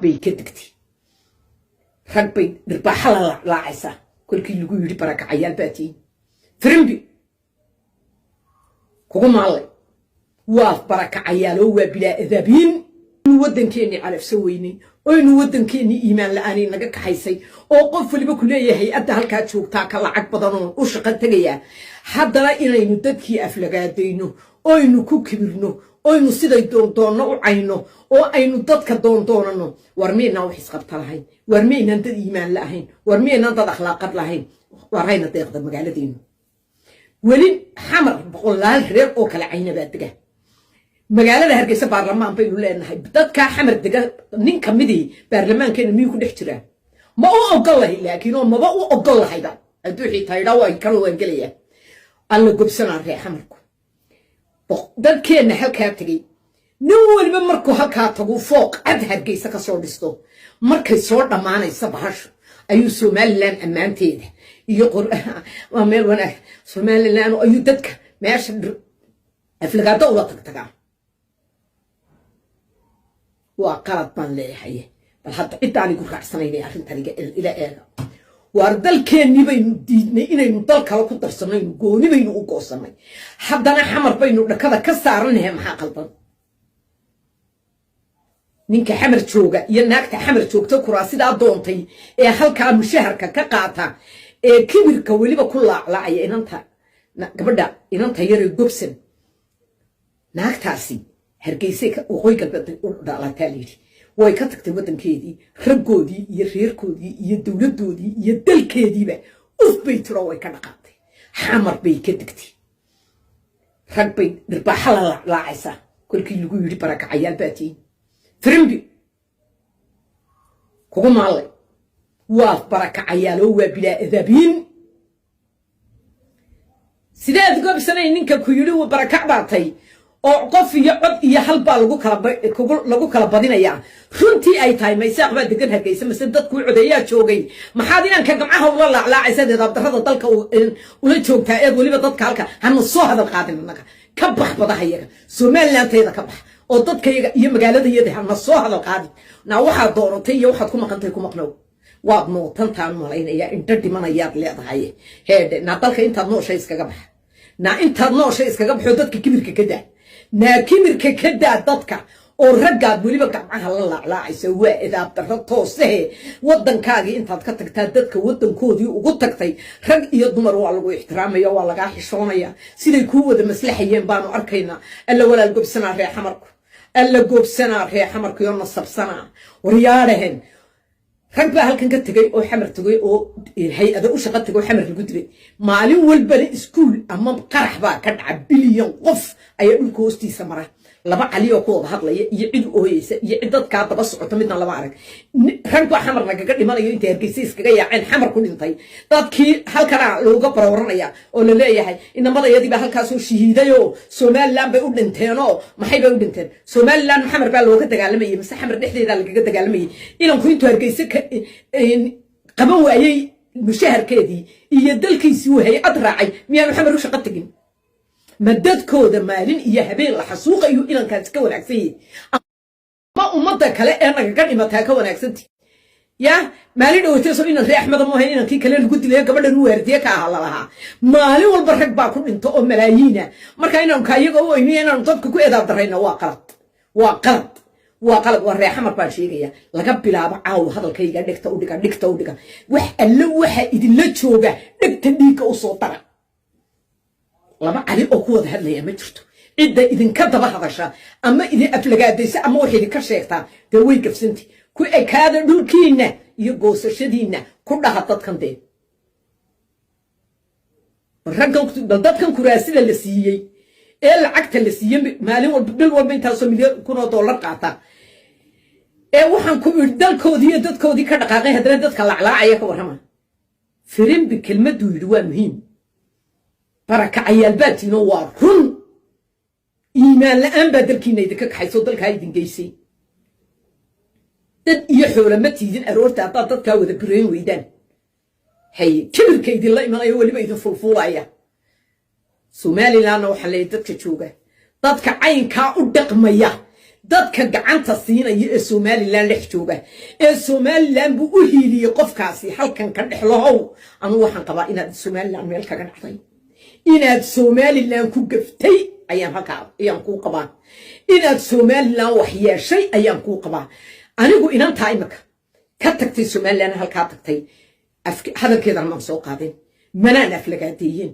بيكدكتي رج بي درباحة لا عيسى كل كي لقوا يري بركة عيال باتين فرنبي كوم علي واف بركة عيال هو بلا إذابين نودن كيني عارف سويني ونودن كيني إيمان لأني نجك حيسي وقف اللي بكل هي أدى هالكاتشوك تاك الله عقب ضنون وشقة تجيا حتى لا إنه ندتكي أفلقاتينه أينو كوكبرنو أينو سيدا يدون وعينه أو أينو دتك دون ورمينا وحس قبط لهين ورمينا أنت إيمان لهين ورمينا أنت أخلاقات لهين ورهينا تاخذ مقالتين ولين حمر بقول لها الحرير أو كلا عينه باتجاه مقالة هرجسة برلمان بيقول لنا هاي بدك حمر دقة نين كمدي برلمان كان ميكون احترام ما هو أقله لكنه ما هو أقله هيدا الدوحي تايدا ويكروا إنجليا الله جبسنا ريح حمركم دad كأن هالكاتري نول من مركو هالكاترو فوق عد هرجسة كسر دستو مركز صورنا معنا يصبحش أيو سومالان أمانتيد يقول وامل وانا سومالان أيو دتك ماشي أفلقاته ولا تكتكا وقالت من لي حيه بل حتى إنت على كل حسنين عشان طريقة إلى إيه وردل كان نبين ديني إنه ينطلق على كتر سنين جوني بينه وقوسني حدنا حمر بينه كذا كسرناه محاقلطن نينك حمر شوقة يناك حمر شوقة كراسي دا دونتي إيه هالكا مشهرك كقاطع إيه كبير كولي بكل لا إيه إنت قبل إنت يري جوبسن ناك تاسي هرجيسك وقوي قلبت على تالي way ka tagtay wadankeedii raggoodii iyo reerkoodii iyo dawladoodii iyo dalkeediiba uf bay tiro way ka dhaqaatay xamar bay ka degtay rag bay dhirbaaxa la laacaysa kolkii lagu yiri baraka cayaal baatiin frimbi kugu maalay waa baraka cayaal oo waa bilaa adabiin sidaad goobsanay ninka ku yiri waa baraka baatay oo qof iyo cod iyo halba lagu kala badinaya runtii ay tahay maysaaq baa degan hargeysa mise dadku codeeyaa joogay maxaad inaan ka gamcaha ula laacaysa darada dalka ula joogtaa ee waliba dadka halka hanu soo hadal qaadin naga ka bax badahayaga Soomaalilandayda ka bax oo dadkayga iyo magaaladayada hanu soo hadal qaadin na waxa doorantay iyo waxaad ku maqantay ku maqnow waad mootantaan malaynaya inta dhimanayaad leedahay heede na dalka intaad nooshay iskaga bax na intaad nooshay iskaga baxo dadka kibirka ka daa naakimirka ka daa dadka oo raggaad waliba gacmaha la laacaysa waa idaab darro tooseh wadankaagi intaad ka tagtaa dadka wadankoodii ugu tagtay rag iyo dumar waa lagu ixtiraamaya waa laga xishoonaya siday ku wada maslaxayeen baanu arkaynaa alla walaal gobsanaa reer xamarku alla gobsanaa reer xamarku iyo nasabsanaa waryaadhahen rag baa halkan ka tagay oo xamar tagay oo hay'ado u shaqo tagay xamar lagu dilay maalin walba iskuul ama qarax baa ka dhaca bilyan qof ayaa dhulka hoostiisa maray laba cali oo ku wada hadlaya iyo cid ooyeysa iyo cid dadka daba socota midna laba arag rag baa xamar nagaga dhimanayo inta hargeysa iskaga yaaceen xamar ku dhintay dadkii halkana looga barawaranaya oo la leeyahay inamadayadii baa halkaas oo shahiidayo Soomaaliland bay u dhinteen oo maxay bay u dhinteen Soomaaliland xamar baa looga dagaalamayay mise xamar dhexdeeda lagaga dagaalamayay inanku intuu hargeysa qaban waayay mushaharkeedii iyo dalkiisii uu hay'ad raacay miyaan xamar u shaqo tagin madadkooda maalin iyo habeen la xasuuqayo inankaas ka wanaagsan ama umada kale ee nagaga dhimataa ka wanaagsanti ya maalin dhawtay soo inan reer Axmed moohay inankii kale lagu dilay gabadhan uu waardiye ka ahaa laha maalin walba rag baa ku dhinto oo malaayiina marka inanka iyaga oo inaan dadku ku eedaab darayna waa qalad waa reer xamar baa sheegaya laga bilaabo caaw hadalkayga dhigta u dhiga wax alla waxa idin la jooga dhigta dhiiga u soo dara lama cali oo ku wada hadlaya ma jirto cidda idinka daba hadasha ama idin aflagaadaysa ama wax idin ka sheegtaa de way gafsanti ku ekaada dhulkiina iyo goosashadiina ku dhaha dadkan deed dadkan kuraasida la siiyay ee lacagta la siiyay maalin walba bil walba intaasoo milyan kun oo dollar qaata ee waxaan ku iri dalkoodii iyo dadkoodii ka dhaqaaqay haddana dadka laclaacaya ka warrama firimbi kelmadu yiri waa muhiim baraka cayaal baatino waa run iimaan la'aan baa dalkiina idinka kaxayso dalkaa idin geysay dad iyo xoolo ma tiidin aroorta haddaad dadkaa wada birayn weydaan hay kibirka idinla imanayo weliba idin fulfuulaya Somalilandna waxaa leeyahay dadka jooga dadka caynkaa u dhaqmaya dadka gacanta siinaya ee Somaliland dhex jooga ee Somaliland buu u hiiliyay qofkaasi halkan ka dhexlahow anu waxaan qabaa inaad Somaliland meel kaga dhacday inaad Somaliland ku gaftay ayaan ku qabaa inaad Somaliland wax yeeshay ayaan ku qabaa anigu inantaa imaka ka tagtay Somaliland halka tagtay hadalkeeda ma soo qaadin manaan aflagaadeeyeen